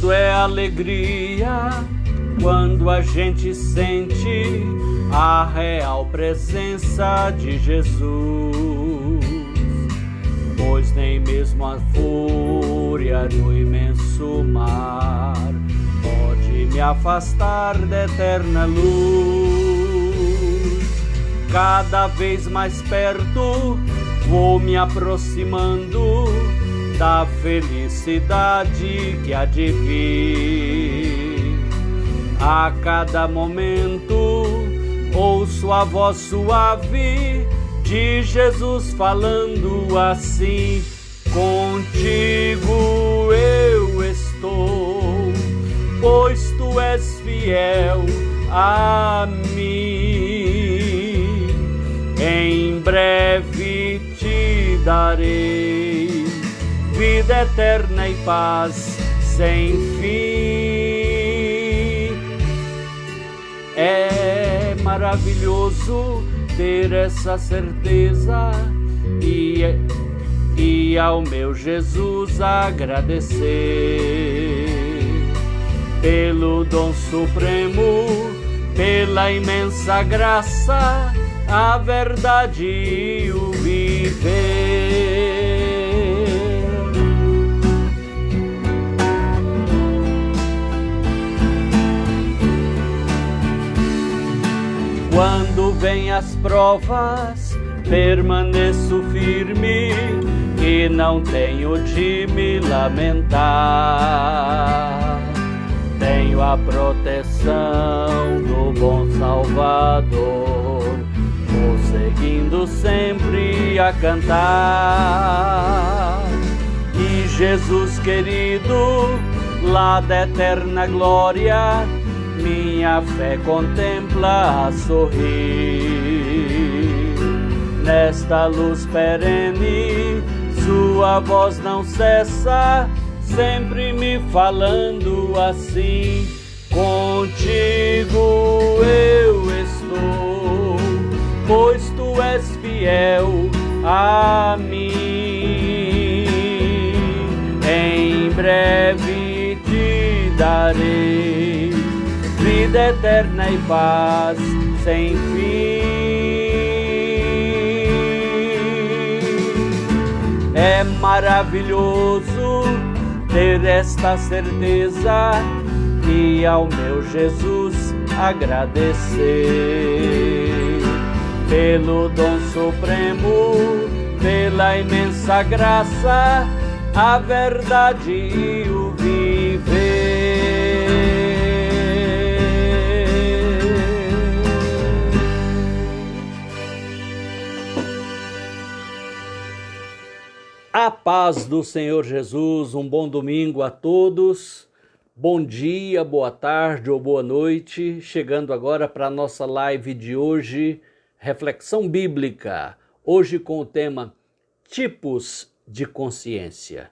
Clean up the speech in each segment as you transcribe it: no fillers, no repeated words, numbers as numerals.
Tudo é alegria quando a gente sente a real presença de Jesus, pois nem mesmo a fúria do imenso mar pode me afastar da eterna luz. Cada vez mais perto vou me aproximando da felicidade que há de vir. A cada momento ouço a voz suave de Jesus falando assim: contigo eu estou, pois tu és fiel a mim. Em breve te darei vida eterna e paz sem fim. É maravilhoso ter essa certeza e ao meu Jesus agradecer pelo dom supremo, pela imensa graça, a verdade e o viver. Quando vêm as provas, permaneço firme e não tenho de me lamentar. Tenho a proteção do bom Salvador, vou seguindo sempre a cantar. E Jesus querido, lá da eterna glória, minha fé contempla a sorrir. Nesta luz perene, sua voz não cessa, sempre me falando assim: contigo eu estou, pois tu és fiel a mim. Em breve te darei vida eterna e paz sem fim. É maravilhoso ter esta certeza e ao meu Jesus agradecer pelo dom supremo, pela imensa graça, a verdade e o viver. A paz do Senhor Jesus, um bom domingo a todos, bom dia, boa tarde ou boa noite, chegando agora para a nossa live de hoje, Reflexão Bíblica, hoje com o tema Tipos de Consciência.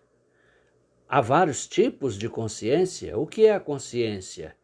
Há vários tipos de consciência. O que é a consciência?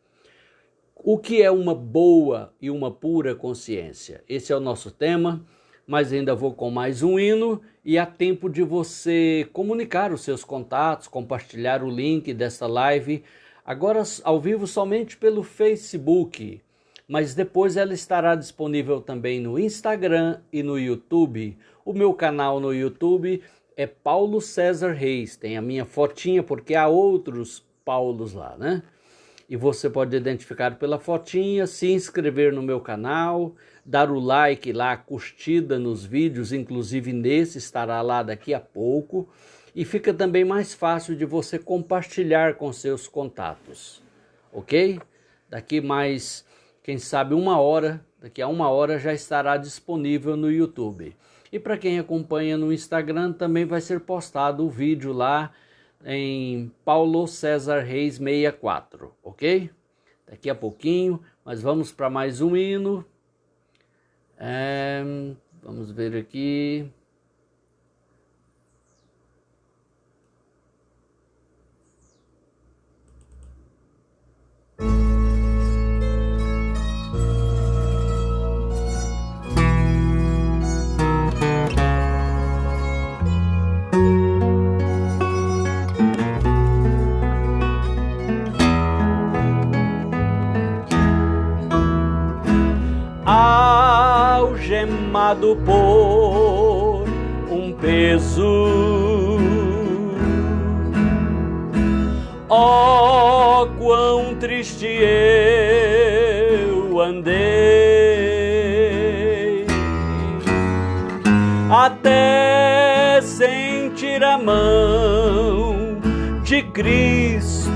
O que é uma boa e uma pura consciência? Esse é o nosso tema, mas ainda vou com mais um hino e há tempo de você comunicar os seus contatos, compartilhar o link desta live, agora ao vivo somente pelo Facebook, mas depois ela estará disponível também no Instagram e no YouTube. O meu canal no YouTube é Paulo César Reis, tem a minha fotinha porque há outros Paulos lá, né? E você pode identificar pela fotinha, se inscrever no meu canal, dar o like lá, a curtida nos vídeos, inclusive nesse estará lá daqui a pouco. E fica também mais fácil de você compartilhar com seus contatos, ok? Daqui mais, quem sabe daqui a uma hora já estará disponível no YouTube. E para quem acompanha no Instagram também vai ser postado o vídeo lá em Paulo César Reis 64, ok? Daqui a pouquinho, mas vamos para mais um hino. Vamos ver aqui. tomado por um peso. Oh, quão triste eu andei, até sentir a mão de Cristo.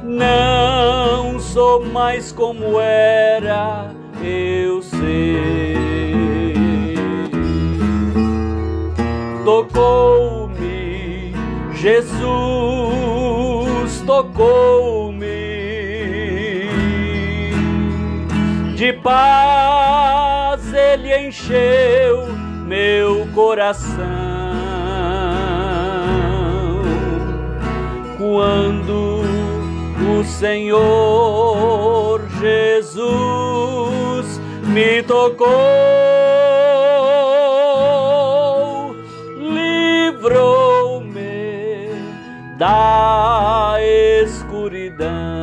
Não sou mais como era, eu sei. Tocou-me, Jesus tocou-me, de paz Ele encheu meu coração. Quando o Senhor Jesus me tocou, livrou-me da escuridão.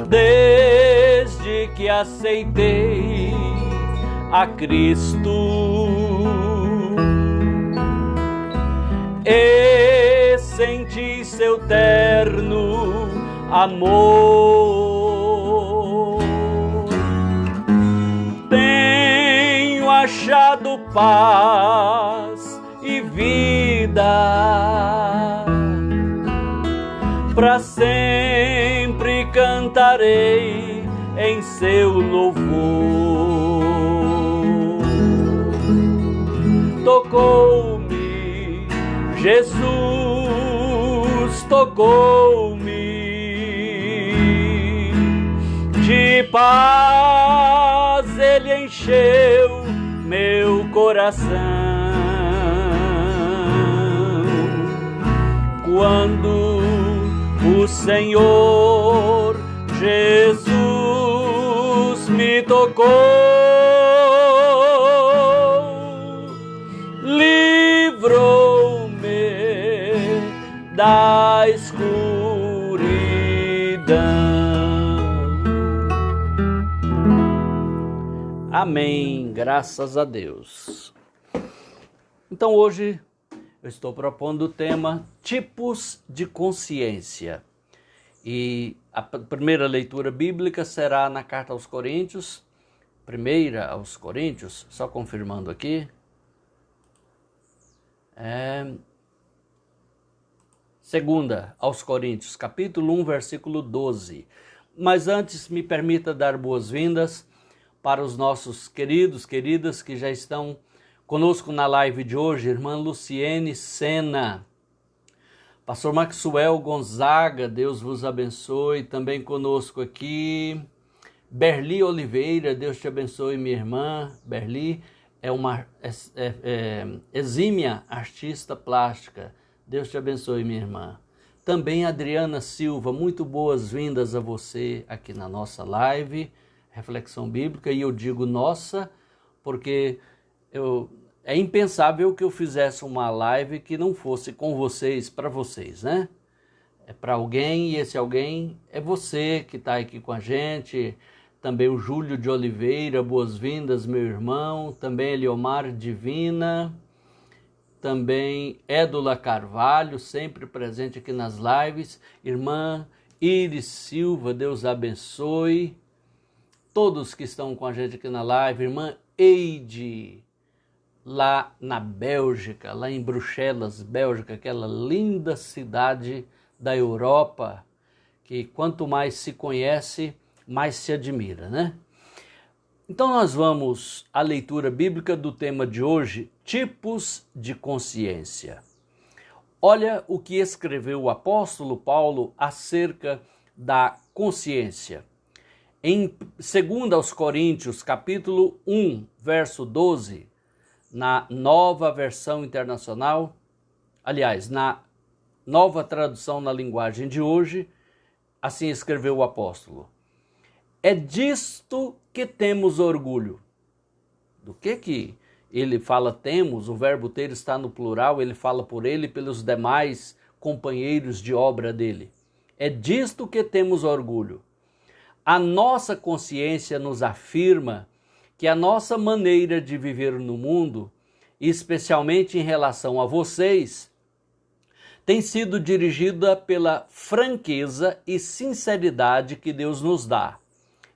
Desde que aceitei a Cristo e senti seu terno amor, tenho achado paz e vida, para sempre cantarei em seu louvor. Tocou-me, Jesus tocou-me, de paz Ele encheu meu coração. Quando o Senhor Jesus me tocou, livrou-me da escuridão. Amém, graças a Deus. Então hoje eu estou propondo o tema tipos de consciência. E a primeira leitura bíblica será na carta aos Coríntios, primeira aos Coríntios, só confirmando aqui. Segunda aos Coríntios, capítulo 1, versículo 12. Mas antes me permita dar boas-vindas para os nossos queridos, queridas que já estão conosco na live de hoje. Irmã Luciene Sena, Pastor Maxwell Gonzaga, Deus vos abençoe, também conosco aqui. Berli Oliveira, Deus te abençoe, minha irmã. Berli é uma exímia artista plástica, Deus te abençoe, minha irmã. Também Adriana Silva, muito boas-vindas a você aqui na nossa live, Reflexão Bíblica, e eu digo nossa, porque é impensável que eu fizesse uma live que não fosse com vocês, para vocês, né? É para alguém, e esse alguém é você que está aqui com a gente. Também o Júlio de Oliveira, boas-vindas, meu irmão. Também Eliomar Divina. Também Édula Carvalho, sempre presente aqui nas lives. Irmã Iris Silva, Deus abençoe. Todos que estão com a gente aqui na live. Irmã Eide, lá na Bélgica, lá em Bruxelas, Bélgica, aquela linda cidade da Europa, que quanto mais se conhece, mais se admira, né? Então nós vamos à leitura bíblica do tema de hoje, tipos de consciência. Olha o que escreveu o apóstolo Paulo acerca da consciência. Em 2 aos Coríntios, capítulo 1, verso 12, na Nova Versão Internacional, aliás, na Nova tradução na linguagem de hoje, assim escreveu o apóstolo. É disto que temos orgulho. Do que ele fala temos? O verbo ter está no plural, ele fala por ele e pelos demais companheiros de obra dele. É disto que temos orgulho. A nossa consciência nos afirma que a nossa maneira de viver no mundo, especialmente em relação a vocês, tem sido dirigida pela franqueza e sinceridade que Deus nos dá,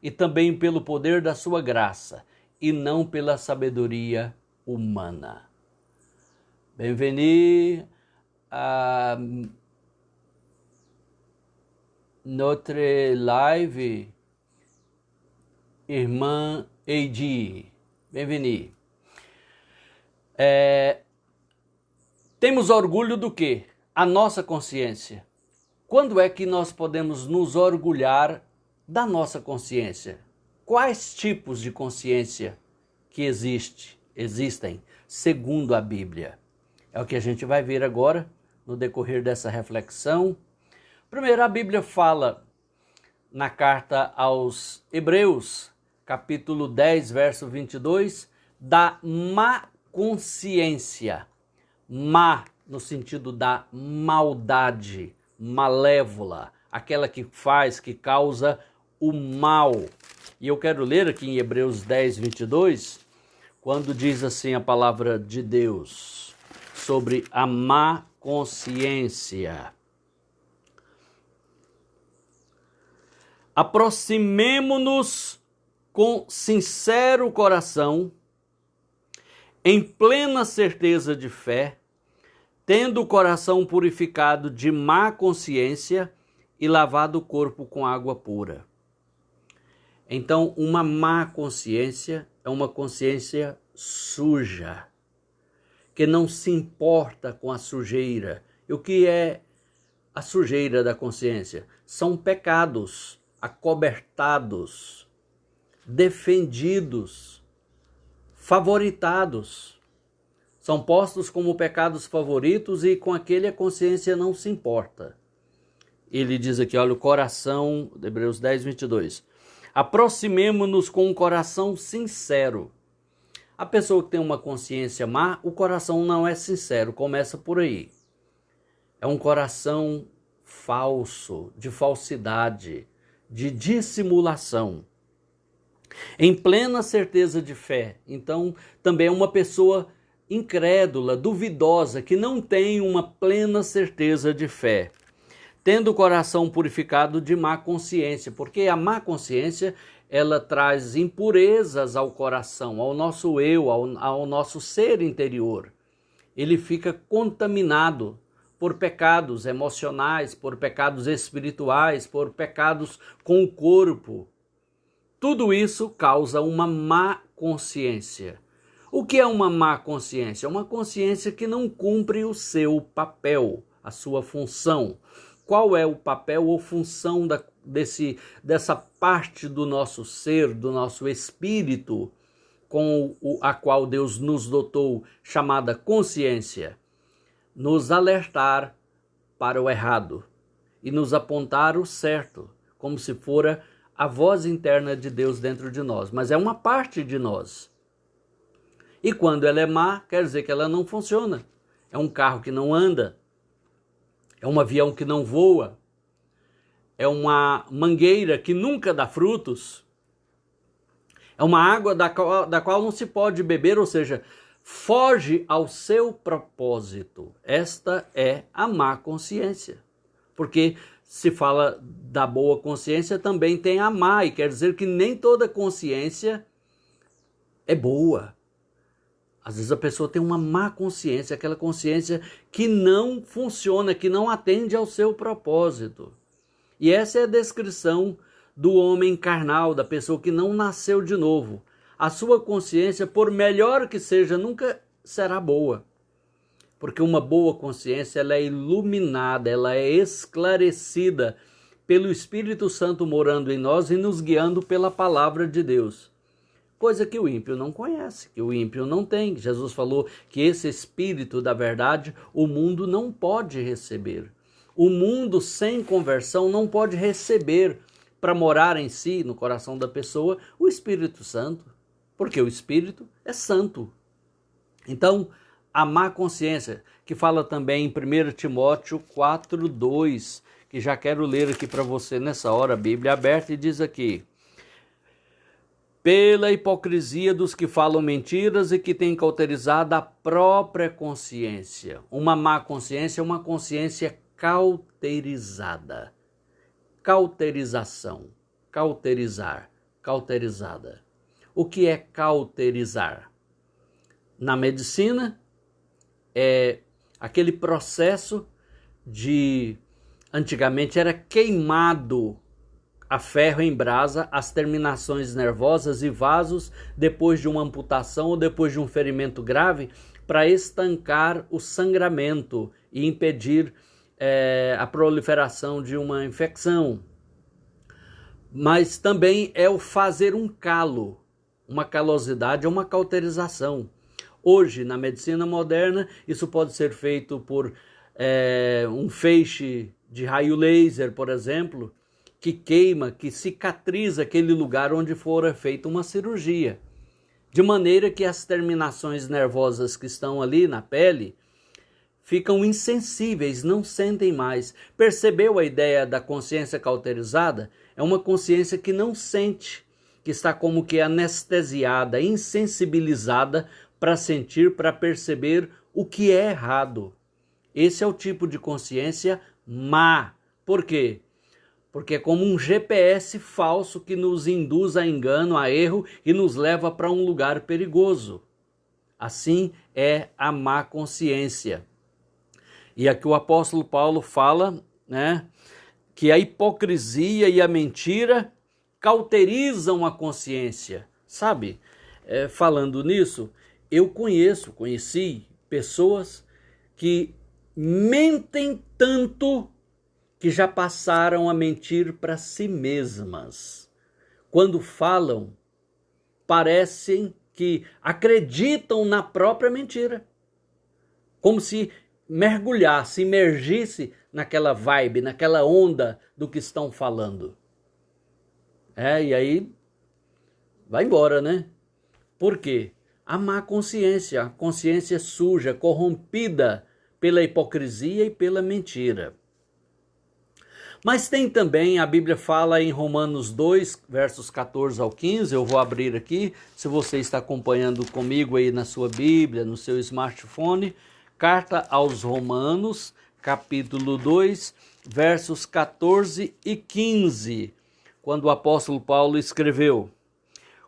e também pelo poder da sua graça, e não pela sabedoria humana. Bem-vindo a notre live, irmã Eidi. Bem-vindo. Temos orgulho do quê? A nossa consciência. Quando é que nós podemos nos orgulhar da nossa consciência? Quais tipos de consciência que existem, segundo a Bíblia? É o que a gente vai ver agora, no decorrer dessa reflexão. Primeiro, a Bíblia fala na carta aos Hebreus, capítulo 10, verso 22, da má consciência. Má no sentido da maldade, malévola, aquela que faz, que causa o mal. E eu quero ler aqui em Hebreus 10, 22, quando diz assim a palavra de Deus sobre a má consciência. Aproximemo-nos com sincero coração, em plena certeza de fé, tendo o coração purificado de má consciência e lavado o corpo com água pura. Então, uma má consciência é uma consciência suja, que não se importa com a sujeira. E o que é a sujeira da consciência? São pecados acobertados, defendidos, favoritados. São postos como pecados favoritos e com aquele a consciência não se importa. Ele diz aqui, olha, o coração, Hebreus 10, 22. Aproximemo-nos com um coração sincero. A pessoa que tem uma consciência má, o coração não é sincero, começa por aí. É um coração falso, de falsidade, de dissimulação. Em plena certeza de fé. Então, também é uma pessoa incrédula, duvidosa, que não tem uma plena certeza de fé, tendo o coração purificado de má consciência, porque a má consciência, ela traz impurezas ao coração, ao nosso eu, ao nosso ser interior. Ele fica contaminado por pecados emocionais, por pecados espirituais, por pecados com o corpo. Tudo isso causa uma má consciência. O que é uma má consciência? É uma consciência que não cumpre o seu papel, a sua função. Qual é o papel ou função dessa parte do nosso ser, do nosso espírito, com a qual Deus nos dotou, chamada consciência? Nos alertar para o errado e nos apontar o certo, como se fora a voz interna de Deus dentro de nós. Mas é uma parte de nós. E quando ela é má, quer dizer que ela não funciona. É um carro que não anda, é um avião que não voa, é uma mangueira que nunca dá frutos, é uma água da qual não se pode beber, ou seja, foge ao seu propósito. Esta é a má consciência. Porque se fala da boa consciência, também tem a má, e quer dizer que nem toda consciência é boa. Às vezes a pessoa tem uma má consciência, aquela consciência que não funciona, que não atende ao seu propósito. E essa é a descrição do homem carnal, da pessoa que não nasceu de novo. A sua consciência, por melhor que seja, nunca será boa. Porque uma boa consciência, ela é iluminada, ela é esclarecida pelo Espírito Santo morando em nós e nos guiando pela palavra de Deus. Coisa que o ímpio não conhece, que o ímpio não tem. Jesus falou que esse Espírito da verdade o mundo não pode receber. O mundo sem conversão não pode receber para morar em si, no coração da pessoa, o Espírito Santo, porque o Espírito é santo. Então, a má consciência, que fala também em 1 Timóteo 4:2, que já quero ler aqui para você nessa hora, a Bíblia aberta, e diz aqui: pela hipocrisia dos que falam mentiras e que têm cauterizado a própria consciência. Uma má consciência é uma consciência cauterizada. Cauterização, cauterizar, cauterizada. O que é cauterizar? Na medicina, é aquele processo de... Antigamente era queimado a ferro em brasa as terminações nervosas e vasos depois de uma amputação ou depois de um ferimento grave para estancar o sangramento e impedir a proliferação de uma infecção. Mas também é o fazer um calo, uma calosidade ou uma cauterização. Hoje, na medicina moderna, isso pode ser feito por um feixe de raio laser, por exemplo, que queima, que cicatriza aquele lugar onde fora feita uma cirurgia. De maneira que as terminações nervosas que estão ali na pele ficam insensíveis, não sentem mais. Percebeu a ideia da consciência cauterizada? É uma consciência que não sente, que está como que anestesiada, insensibilizada para sentir, para perceber o que é errado. Esse é o tipo de consciência má. Por quê? Porque é como um GPS falso que nos induz a engano, a erro e nos leva para um lugar perigoso. Assim é a má consciência. E aqui o apóstolo Paulo fala, que a hipocrisia e a mentira cauterizam a consciência. Sabe, falando nisso, eu conheci pessoas que mentem tanto que já passaram a mentir para si mesmas. Quando falam, parecem que acreditam na própria mentira. Como se mergulhasse, imergisse naquela vibe, naquela onda do que estão falando. E aí vai embora, né? Por quê? A má consciência, a consciência suja, corrompida pela hipocrisia e pela mentira. Mas tem também, a Bíblia fala em Romanos 2, versos 14 ao 15, eu vou abrir aqui, se você está acompanhando comigo aí na sua Bíblia, no seu smartphone, carta aos Romanos, capítulo 2, versos 14 e 15, quando o apóstolo Paulo escreveu: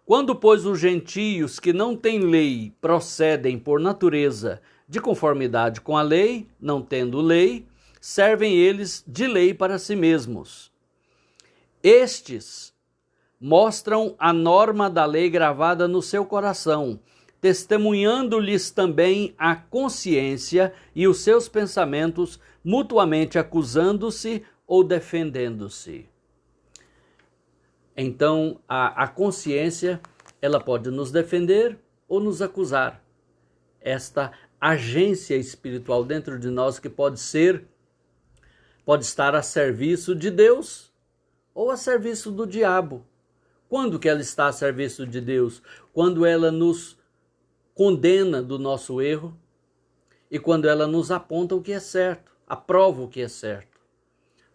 quando, pois, os gentios que não têm lei procedem por natureza de conformidade com a lei, não tendo lei, servem eles de lei para si mesmos. Estes mostram a norma da lei gravada no seu coração, testemunhando-lhes também a consciência e os seus pensamentos, mutuamente acusando-se ou defendendo-se. Então, a consciência, ela pode nos defender ou nos acusar. Esta agência espiritual dentro de nós que pode estar a serviço de Deus ou a serviço do diabo. Quando que ela está a serviço de Deus? Quando ela nos condena do nosso erro e quando ela nos aponta o que é certo, aprova o que é certo.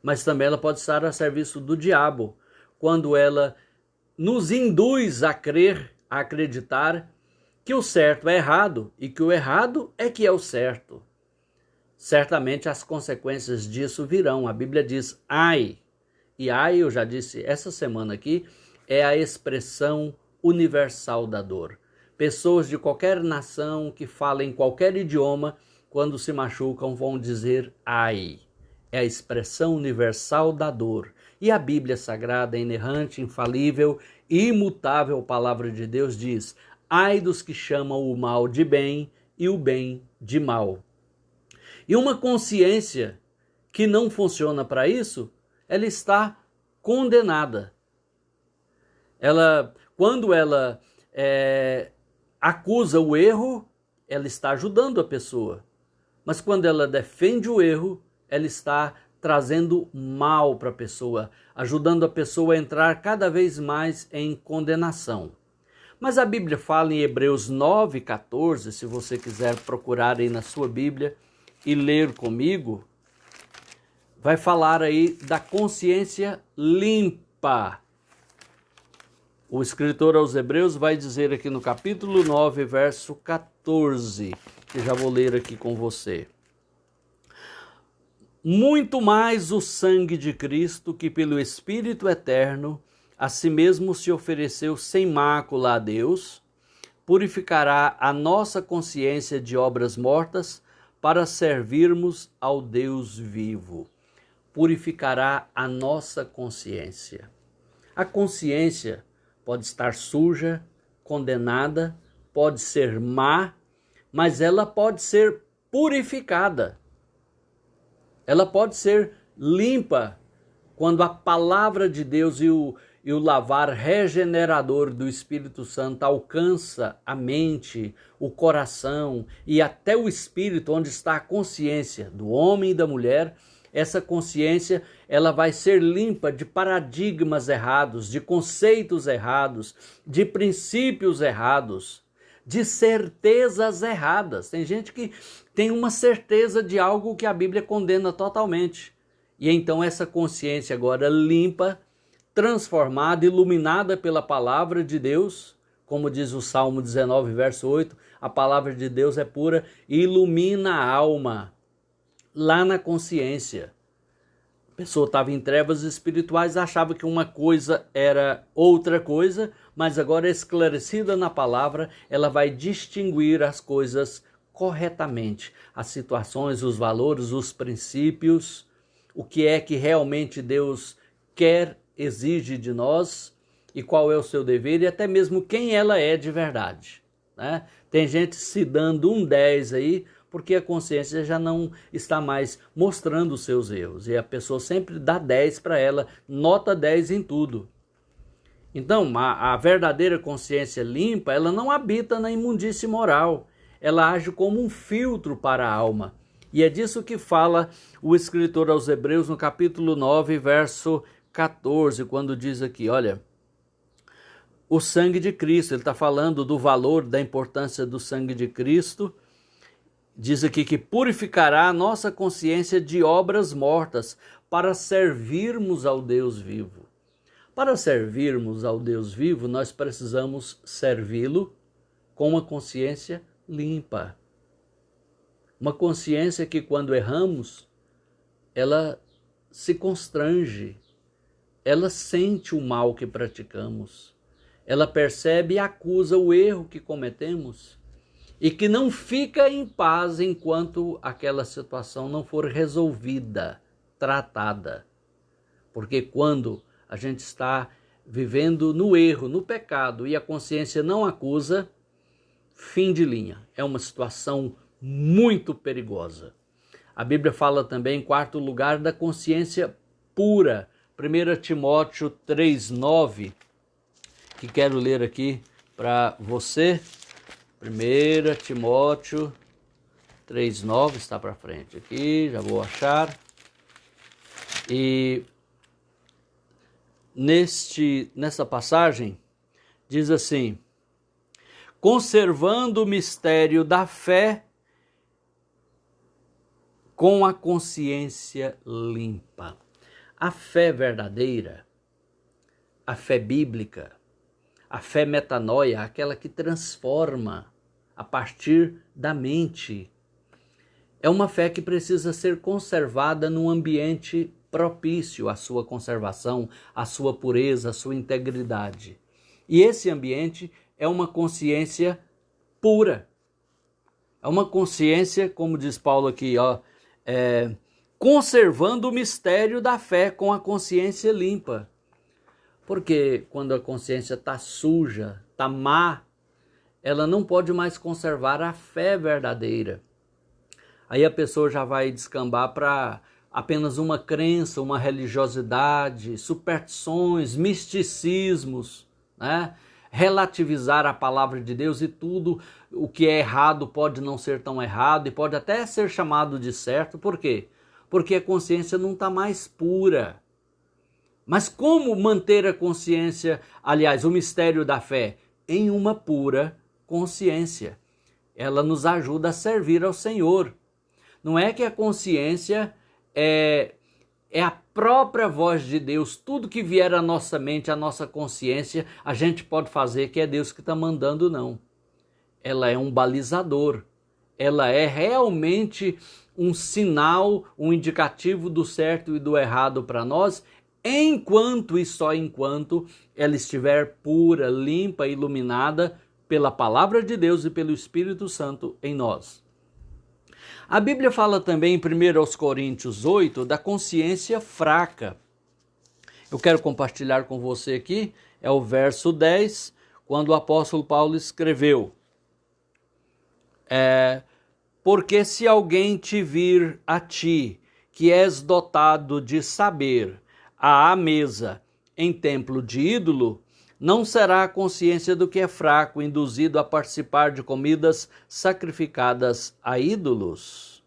Mas também ela pode estar a serviço do diabo, quando ela nos induz a crer, a acreditar que o certo é errado e que o errado é que é o certo. Certamente as consequências disso virão. A Bíblia diz ai. E ai, eu já disse essa semana aqui, é a expressão universal da dor. Pessoas de qualquer nação que falem qualquer idioma, quando se machucam, vão dizer ai. É a expressão universal da dor. E a Bíblia Sagrada, inerrante, infalível, imutável palavra de Deus diz: ai dos que chamam o mal de bem e o bem de mal. E uma consciência que não funciona para isso, ela está condenada. Quando ela acusa o erro, ela está ajudando a pessoa. Mas quando ela defende o erro, ela está trazendo mal para a pessoa, ajudando a pessoa a entrar cada vez mais em condenação. Mas a Bíblia fala em Hebreus 9,14, se você quiser procurar aí na sua Bíblia e ler comigo, vai falar aí da consciência limpa. O escritor aos Hebreus vai dizer aqui no capítulo 9, verso 14, que já vou ler aqui com você. Muito mais o sangue de Cristo, que pelo Espírito eterno a si mesmo se ofereceu sem mácula a Deus, purificará a nossa consciência de obras mortas para servirmos ao Deus vivo. Purificará a nossa consciência. A consciência pode estar suja, condenada, pode ser má, mas ela pode ser purificada. Ela pode ser limpa quando a palavra de Deus e o lavar regenerador do Espírito Santo alcança a mente, o coração e até o espírito, onde está a consciência do homem e da mulher. Essa consciência, ela vai ser limpa de paradigmas errados, de conceitos errados, de princípios errados, de certezas erradas. Tem gente que tem uma certeza de algo que a Bíblia condena totalmente. E então essa consciência agora limpa, transformada, iluminada pela palavra de Deus, como diz o Salmo 19, verso 8, a palavra de Deus é pura, ilumina a alma. Lá na consciência. A pessoa estava em trevas espirituais, achava que uma coisa era outra coisa, mas agora esclarecida na palavra, ela vai distinguir as coisas corretamente, as situações, os valores, os princípios, o que é que realmente Deus quer, exige de nós e qual é o seu dever e até mesmo quem ela é de verdade, né? Tem gente se dando um 10 aí, porque a consciência já não está mais mostrando os seus erros. E a pessoa sempre dá 10 para ela, nota 10 em tudo. Então, a verdadeira consciência limpa, ela não habita na imundície moral. Ela age como um filtro para a alma. E é disso que fala o escritor aos Hebreus no capítulo 9, verso 14, quando diz aqui, olha, o sangue de Cristo, ele está falando do valor, da importância do sangue de Cristo. Diz aqui que purificará a nossa consciência de obras mortas para servirmos ao Deus vivo. Para servirmos ao Deus vivo, nós precisamos servi-lo com uma consciência limpa. Uma consciência que quando erramos, ela se constrange, ela sente o mal que praticamos, ela percebe e acusa o erro que cometemos, e que não fica em paz enquanto aquela situação não for resolvida, tratada. Porque quando a gente está vivendo no erro, no pecado, e a consciência não acusa, fim de linha. É uma situação muito perigosa. A Bíblia fala também, em quarto lugar, da consciência pura. 1 Timóteo 3,9, que quero ler aqui para você. 1 Timóteo 3,9, está para frente aqui, já vou achar. E nessa passagem diz assim: conservando o mistério da fé com a consciência limpa. A fé verdadeira, a fé bíblica, a fé metanoia, aquela que transforma a partir da mente, é uma fé que precisa ser conservada num ambiente propício à sua conservação, à sua pureza, à sua integridade. E esse ambiente é uma consciência pura. É uma consciência, como diz Paulo aqui, conservando o mistério da fé com a consciência limpa. Porque quando a consciência está suja, está má, ela não pode mais conservar a fé verdadeira. Aí a pessoa já vai descambar para apenas uma crença, uma religiosidade, superstições, misticismos, né? Relativizar a palavra de Deus e tudo o que é errado pode não ser tão errado e pode até ser chamado de certo. Por quê? porque a consciência não está mais pura. Mas como manter a consciência, aliás, o mistério da fé, em uma pura consciência? Ela nos ajuda a servir ao Senhor. Não é que a consciência é a própria voz de Deus. Tudo que vier à nossa mente, à nossa consciência, a gente pode fazer que é Deus que está mandando, não. Ela é um balizador. Ela é realmente um sinal, um indicativo do certo e do errado para nós, enquanto e só enquanto ela estiver pura, limpa, iluminada pela palavra de Deus e pelo Espírito Santo em nós. A Bíblia fala também em 1 Coríntios 8 da consciência fraca. Eu quero compartilhar com você aqui, é o verso 10, quando o apóstolo Paulo escreveu: porque se alguém te vir a ti, que és dotado de saber, à mesa em templo de ídolo, não será a consciência do que é fraco, induzido a participar de comidas sacrificadas a ídolos.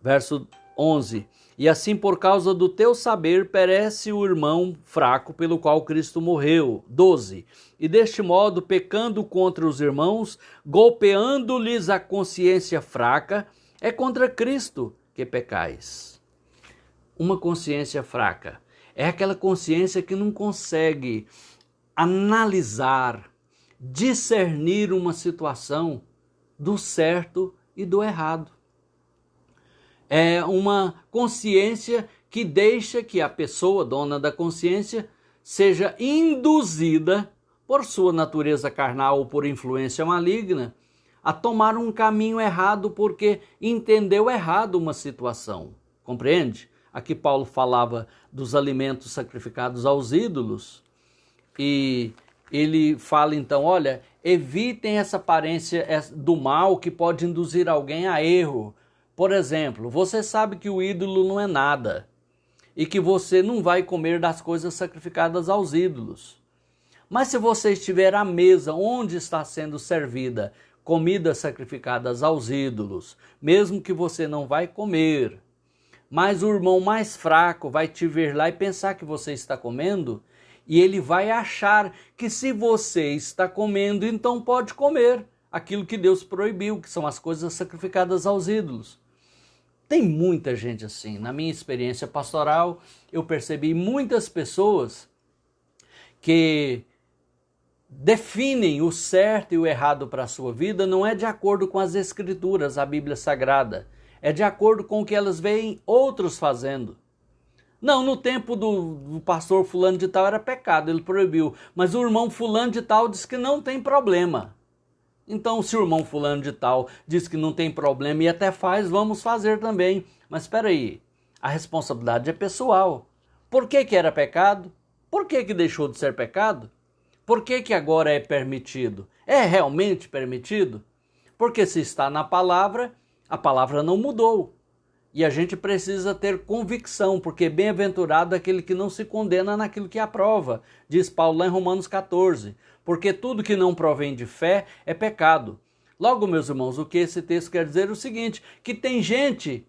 Verso 11. E assim, por causa do teu saber, perece o irmão fraco pelo qual Cristo morreu. 12. E deste modo, pecando contra os irmãos, golpeando-lhes a consciência fraca, é contra Cristo que pecais. Uma consciência fraca é aquela consciência que não consegue analisar, discernir uma situação do certo e do errado. É uma consciência que deixa que a pessoa, dona da consciência, seja induzida por sua natureza carnal ou por influência maligna a tomar um caminho errado porque entendeu errado uma situação. Compreende? Aqui Paulo falava dos alimentos sacrificados aos ídolos e ele fala então, olha, evitem essa aparência do mal que pode induzir alguém a erro. Por exemplo, você sabe que o ídolo não é nada e que você não vai comer das coisas sacrificadas aos ídolos. Mas se você estiver à mesa onde está sendo servida comidas sacrificadas aos ídolos, mesmo que você não vai comer, mas o irmão mais fraco vai te ver lá e pensar que você está comendo, e ele vai achar que se você está comendo, então pode comer aquilo que Deus proibiu, que são as coisas sacrificadas aos ídolos. Tem muita gente assim. Na minha experiência pastoral, eu percebi muitas pessoas que definem o certo e o errado para a sua vida não é de acordo com as Escrituras, a Bíblia Sagrada. É de acordo com o que elas veem outros fazendo. Não, no tempo do pastor fulano de tal era pecado, ele proibiu. Mas o irmão fulano de tal diz que não tem problema. Então, se o irmão fulano de tal diz que não tem problema e até faz, vamos fazer também. Mas espera aí, a responsabilidade é pessoal. Por que era pecado? Por que deixou de ser pecado? Por que agora é permitido? É realmente permitido? Porque se está na palavra, a palavra não mudou. E a gente precisa ter convicção, porque bem-aventurado é aquele que não se condena naquilo que aprova, diz Paulo lá em Romanos 14. Porque tudo que não provém de fé é pecado. Logo, meus irmãos, o que esse texto quer dizer é o seguinte, que tem gente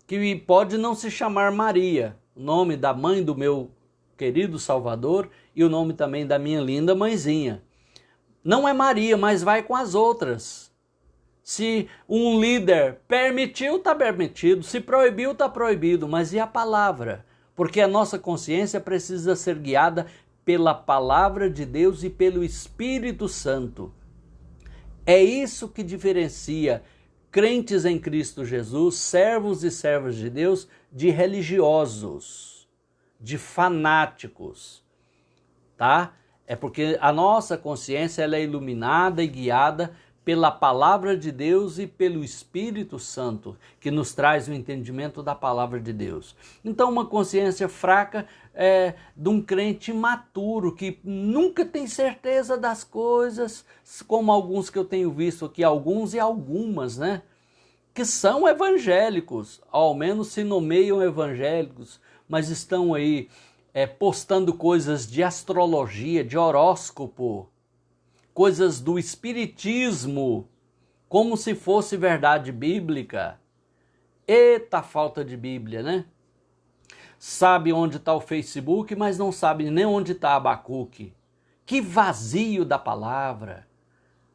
que pode não se chamar Maria, o nome da mãe do meu querido Salvador e o nome também da minha linda mãezinha. Não é Maria, mas vai com as outras. Se um líder permitiu, está permitido. Se proibiu, está proibido. Mas e a palavra? Porque a nossa consciência precisa ser guiada pela palavra de Deus e pelo Espírito Santo. É isso que diferencia crentes em Cristo Jesus, servos e servas de Deus, de religiosos, de fanáticos, tá? É porque a nossa consciência ela é iluminada e guiada pela palavra de Deus e pelo Espírito Santo, que nos traz o entendimento da palavra de Deus. Então, uma consciência fraca é de um crente imaturo, que nunca tem certeza das coisas, como alguns que eu tenho visto aqui, alguns e algumas, né? Que são evangélicos, ao menos se nomeiam evangélicos, mas estão aí postando coisas de astrologia, de horóscopo, coisas do espiritismo, como se fosse verdade bíblica. Eita falta de Bíblia, né? Sabe onde está o Facebook, mas não sabe nem onde está Abacuque. Que vazio da palavra.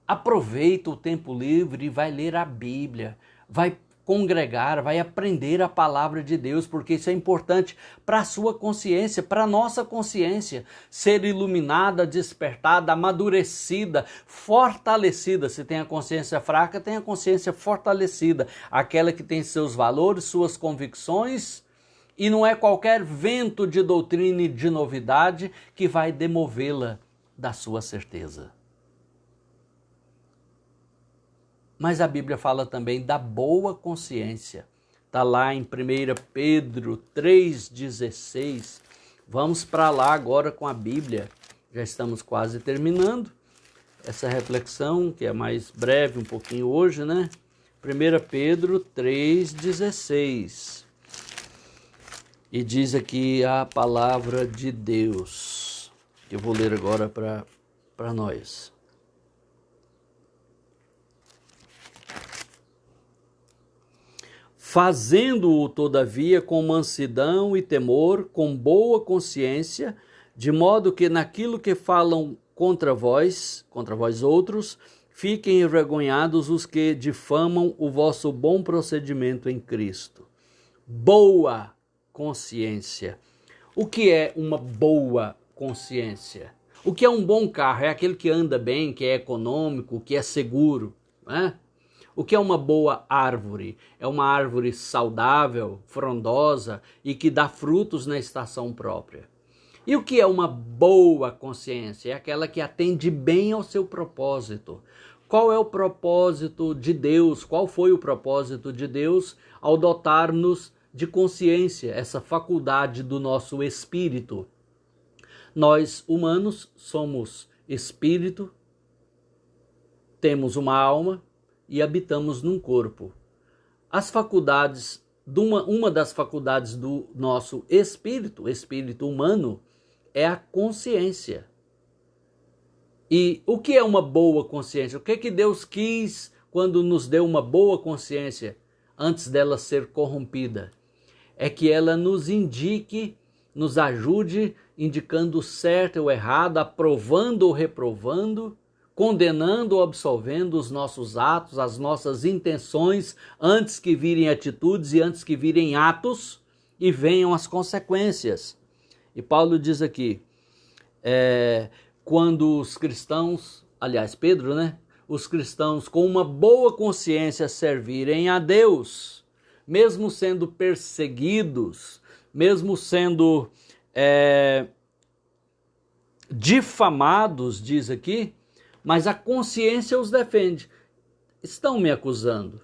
Aproveita o tempo livre e vai ler a Bíblia, vai congregar, vai aprender a palavra de Deus, porque isso é importante para a sua consciência, para a nossa consciência, ser iluminada, despertada, amadurecida, fortalecida. Se tem a consciência fraca, tem a consciência fortalecida, aquela que tem seus valores, suas convicções, e não é qualquer vento de doutrina e de novidade que vai demovê-la da sua certeza. Mas a Bíblia fala também da boa consciência. Está lá em 1 Pedro 3,16. Vamos para lá agora com a Bíblia. Já estamos quase terminando essa reflexão, que é mais breve um pouquinho hoje, né? 1 Pedro 3,16. E diz aqui a palavra de Deus. Eu vou ler agora para nós. Fazendo-o, todavia, com mansidão e temor, com boa consciência, de modo que naquilo que falam contra vós outros, fiquem envergonhados os que difamam o vosso bom procedimento em Cristo. Boa consciência. O que é uma boa consciência? O que é um bom carro? É aquele que anda bem, que é econômico, que é seguro, né? O que é uma boa árvore? É uma árvore saudável, frondosa e que dá frutos na estação própria. E o que é uma boa consciência? É aquela que atende bem ao seu propósito. Qual é o propósito de Deus? Qual foi o propósito de Deus ao dotar-nos de consciência, essa faculdade do nosso espírito? Nós, humanos, somos espírito, temos uma alma e habitamos num corpo. As faculdades, uma das faculdades do nosso espírito humano, é a consciência. E o que é uma boa consciência? O que é que Deus quis quando nos deu uma boa consciência antes dela ser corrompida? É que ela nos indique, nos ajude, indicando o certo e o errado, aprovando ou reprovando, condenando ou absolvendo os nossos atos, as nossas intenções, antes que virem atitudes e antes que virem atos e venham as consequências. E Paulo diz aqui, quando os cristãos, aliás, Pedro, né? Os cristãos com uma boa consciência servirem a Deus, mesmo sendo perseguidos, mesmo sendo difamados, diz aqui, mas a consciência os defende. Estão me acusando,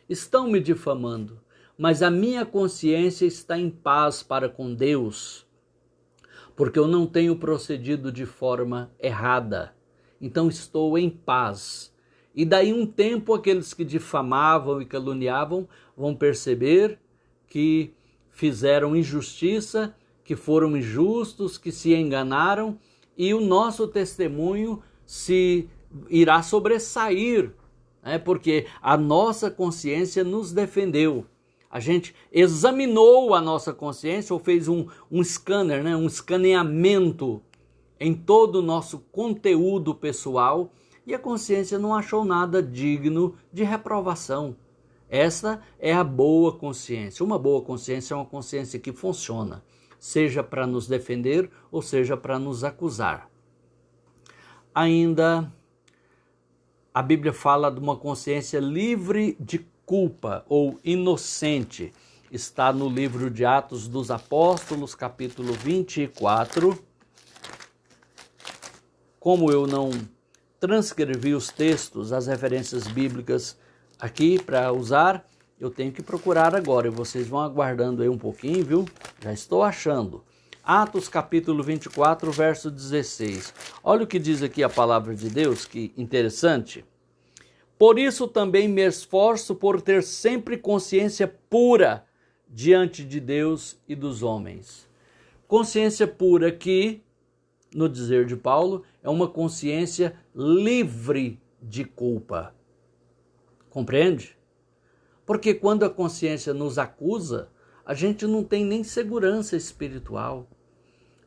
estão me difamando, mas a minha consciência está em paz para com Deus, porque eu não tenho procedido de forma errada. Então estou em paz. E daí um tempo aqueles que difamavam e caluniavam vão perceber que fizeram injustiça, que foram injustos, que se enganaram, e o nosso testemunho se irá sobressair, né? Porque a nossa consciência nos defendeu. A gente examinou a nossa consciência ou fez um scanner, né? Um escaneamento em todo o nosso conteúdo pessoal e a consciência não achou nada digno de reprovação. Essa é a boa consciência. Uma boa consciência é uma consciência que funciona, seja para nos defender ou seja para nos acusar. Ainda a Bíblia fala de uma consciência livre de culpa ou inocente. Está no livro de Atos dos Apóstolos, capítulo 24. Como eu não transcrevi os textos, as referências bíblicas aqui para usar, eu tenho que procurar agora. E vocês vão aguardando aí um pouquinho, viu? Já estou achando. Atos capítulo 24, verso 16. Olha o que diz aqui a palavra de Deus, que interessante. Por isso também me esforço por ter sempre consciência pura diante de Deus e dos homens. Consciência pura que, no dizer de Paulo, é uma consciência livre de culpa. Compreende? Porque quando a consciência nos acusa, a gente não tem nem segurança espiritual,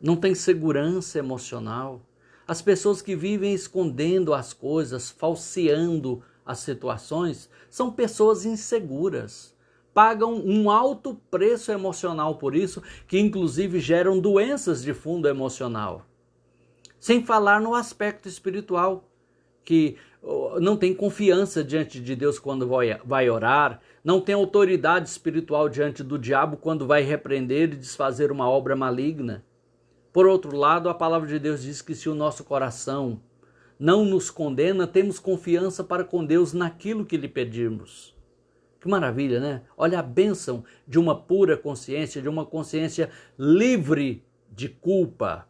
não tem segurança emocional. As pessoas que vivem escondendo as coisas, falseando as situações, são pessoas inseguras. Pagam um alto preço emocional por isso, que inclusive geram doenças de fundo emocional. Sem falar no aspecto espiritual, que não tem confiança diante de Deus quando vai orar, não tem autoridade espiritual diante do diabo quando vai repreender e desfazer uma obra maligna. Por outro lado, a palavra de Deus diz que se o nosso coração não nos condena, temos confiança para com Deus naquilo que lhe pedimos. Que maravilha, né? Olha a bênção de uma pura consciência, de uma consciência livre de culpa.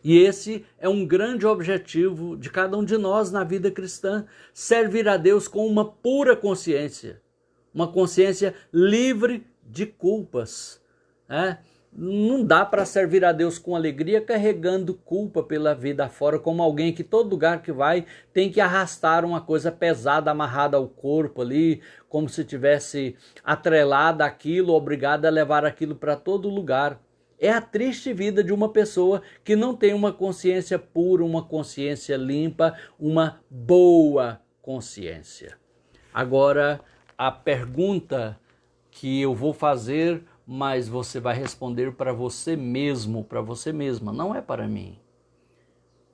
E esse é um grande objetivo de cada um de nós na vida cristã, servir a Deus com uma pura consciência, uma consciência livre de culpas. Não dá para servir a Deus com alegria carregando culpa pela vida afora, como alguém que todo lugar que vai tem que arrastar uma coisa pesada amarrada ao corpo ali, como se tivesse atrelada àquilo, obrigada a levar aquilo para todo lugar. É a triste vida de uma pessoa que não tem uma consciência pura, uma consciência limpa, uma boa consciência. Agora, a pergunta que eu vou fazer, mas você vai responder para você mesmo, para você mesma, não é para mim.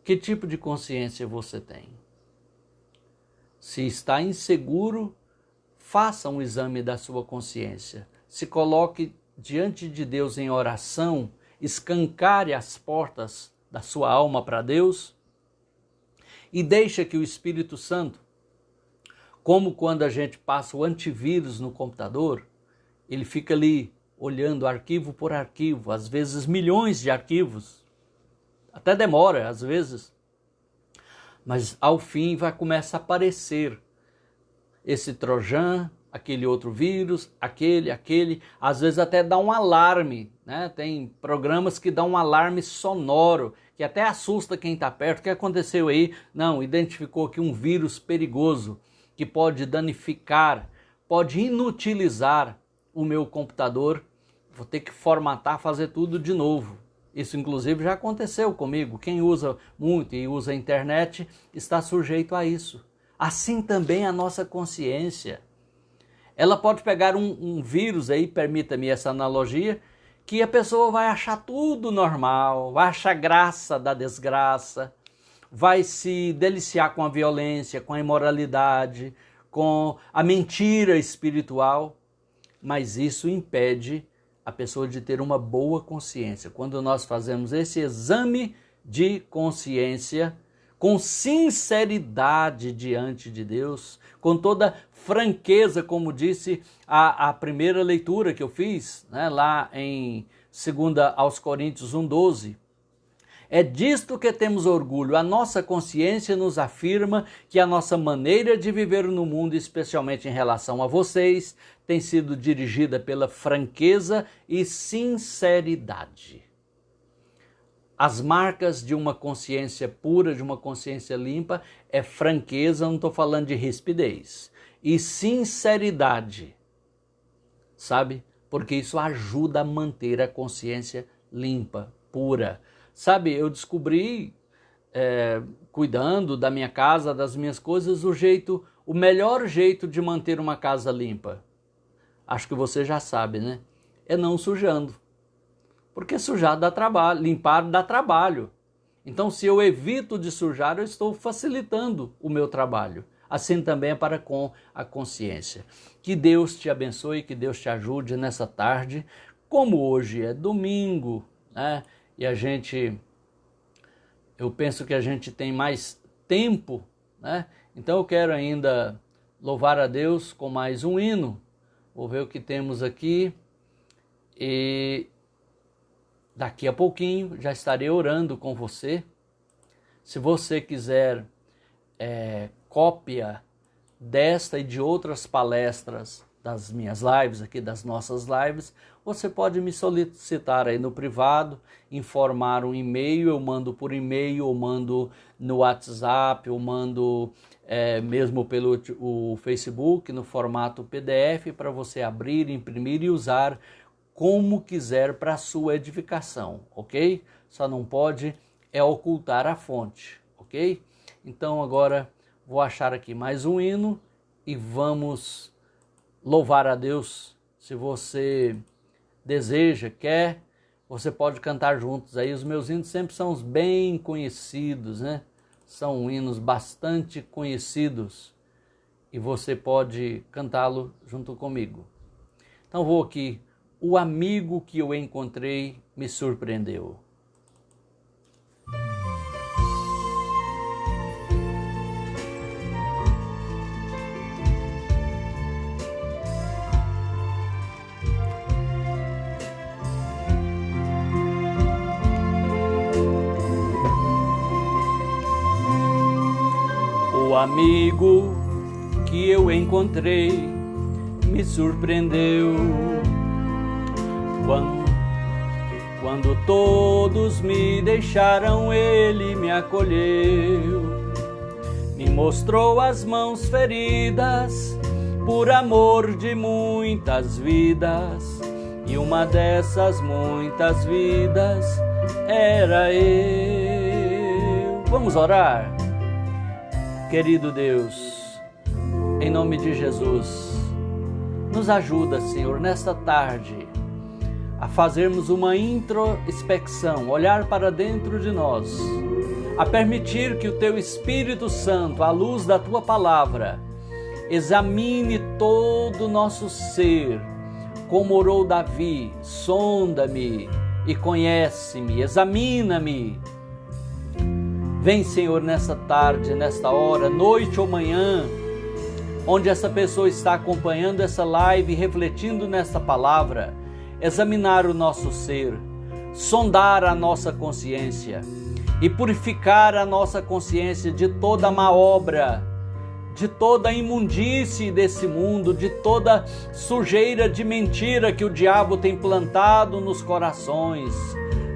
Que tipo de consciência você tem? Se está inseguro, faça um exame da sua consciência. Se coloque diante de Deus em oração, escancare as portas da sua alma para Deus e deixa que o Espírito Santo, como quando a gente passa o antivírus no computador, ele fica ali olhando arquivo por arquivo, às vezes milhões de arquivos, até demora às vezes, mas ao fim vai começar a aparecer esse trojan, aquele outro vírus, aquele, às vezes até dá um alarme, né? Tem programas que dão um alarme sonoro, que até assusta quem está perto. O que aconteceu aí? Não, identificou aqui um vírus perigoso, que pode danificar, pode inutilizar o meu computador, vou ter que formatar, fazer tudo de novo. Isso inclusive já aconteceu comigo. Quem usa muito e usa a internet está sujeito a isso. Assim também a nossa consciência. Ela pode pegar um vírus aí, permita-me essa analogia, que a pessoa vai achar tudo normal, vai achar graça da desgraça, vai se deliciar com a violência, com a imoralidade, com a mentira espiritual, mas isso impede a pessoa de ter uma boa consciência. Quando nós fazemos esse exame de consciência, com sinceridade diante de Deus, com toda franqueza, como disse a primeira leitura que eu fiz, né, lá em 2 aos Coríntios 1:12, é disto que temos orgulho. A nossa consciência nos afirma que a nossa maneira de viver no mundo, especialmente em relação a vocês, tem sido dirigida pela franqueza e sinceridade. As marcas de uma consciência pura, de uma consciência limpa, é franqueza, não estou falando de rispidez, e sinceridade, sabe? Porque isso ajuda a manter a consciência limpa, pura. Sabe, eu descobri, cuidando da minha casa, das minhas coisas, o melhor jeito de manter uma casa limpa. Acho que você já sabe, né? É não sujando. Porque sujar dá trabalho, limpar dá trabalho. Então, se eu evito de sujar, eu estou facilitando o meu trabalho. Assim também é para com a consciência. Que Deus te abençoe, que Deus te ajude nessa tarde. Como hoje é domingo, né? E eu penso que a gente tem mais tempo, né? Então eu quero ainda louvar a Deus com mais um hino. Vou ver o que temos aqui. E daqui a pouquinho já estarei orando com você. Se você quiser cópia desta e de outras palestras das minhas lives, aqui das nossas lives, você pode me solicitar aí no privado, informar um e-mail, eu mando por e-mail, eu mando no WhatsApp, eu mando mesmo pelo o Facebook, no formato PDF, para você abrir, imprimir e usar como quiser para a sua edificação, ok? Só não pode ocultar a fonte, ok? Então agora vou achar aqui mais um hino e vamos louvar a Deus. Se você deseja, quer, você pode cantar juntos aí. Os meus hinos sempre são os bem conhecidos, né? São hinos bastante conhecidos e você pode cantá-lo junto comigo. Então vou aqui. O amigo que eu encontrei me surpreendeu. O amigo que eu encontrei me surpreendeu. Quando todos me deixaram, ele me acolheu. Me mostrou as mãos feridas por amor de muitas vidas. E uma dessas muitas vidas era eu. Vamos orar? Querido Deus, em nome de Jesus, nos ajuda, Senhor, nesta tarde, a fazermos uma introspecção, olhar para dentro de nós, a permitir que o Teu Espírito Santo, à luz da Tua Palavra, examine todo o nosso ser, como orou Davi: sonda-me e conhece-me, examina-me. Vem, Senhor, nessa tarde, nesta hora, noite ou manhã, onde essa pessoa está acompanhando essa live, refletindo nesta palavra, examinar o nosso ser, sondar a nossa consciência e purificar a nossa consciência de toda a má obra, de toda a imundície desse mundo, de toda sujeira de mentira que o diabo tem plantado nos corações,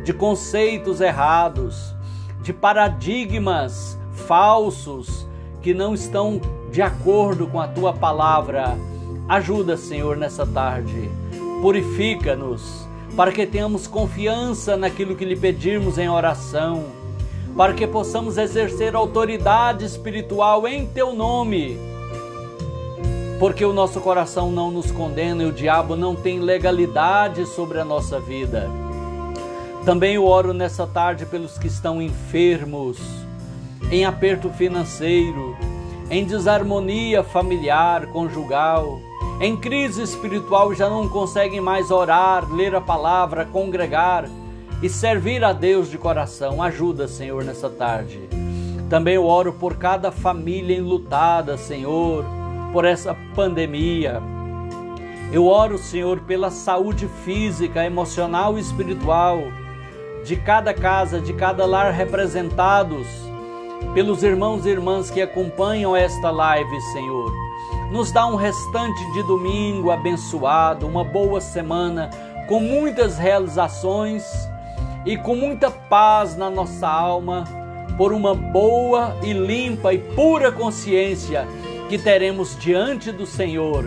de conceitos errados, de paradigmas falsos que não estão de acordo com a Tua palavra. Ajuda, Senhor, nessa tarde. Purifica-nos, para que tenhamos confiança naquilo que lhe pedirmos em oração, para que possamos exercer autoridade espiritual em Teu nome, porque o nosso coração não nos condena e o diabo não tem legalidade sobre a nossa vida. Também eu oro nessa tarde pelos que estão enfermos, em aperto financeiro, em desarmonia familiar, conjugal, em crise espiritual, já não conseguem mais orar, ler a palavra, congregar e servir a Deus de coração. Ajuda, Senhor, nessa tarde. Também eu oro por cada família enlutada, Senhor, por essa pandemia. Eu oro, Senhor, pela saúde física, emocional e espiritual de cada casa, de cada lar representados pelos irmãos e irmãs que acompanham esta live, Senhor. Nos dá um restante de domingo abençoado, uma boa semana, com muitas realizações e com muita paz na nossa alma, por uma boa e limpa e pura consciência que teremos diante do Senhor.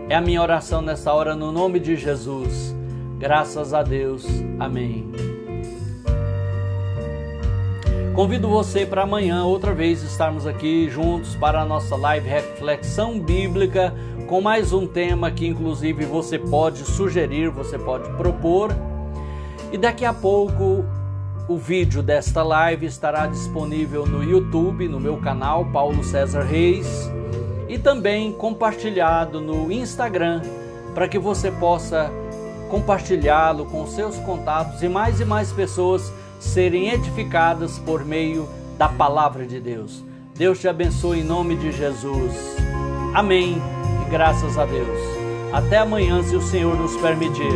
É a minha oração nessa hora, no nome de Jesus. Graças a Deus. Amém. Convido você para amanhã, outra vez, estarmos aqui juntos para a nossa live Reflexão Bíblica, com mais um tema que inclusive você pode sugerir, você pode propor. E daqui a pouco o vídeo desta live estará disponível no YouTube, no meu canal, Paulo César Reis, e também compartilhado no Instagram, para que você possa compartilhá-lo com seus contatos e mais pessoas serem edificadas por meio da palavra de Deus. Deus te abençoe em nome de Jesus. Amém e graças a Deus. Até amanhã, se o Senhor nos permitir.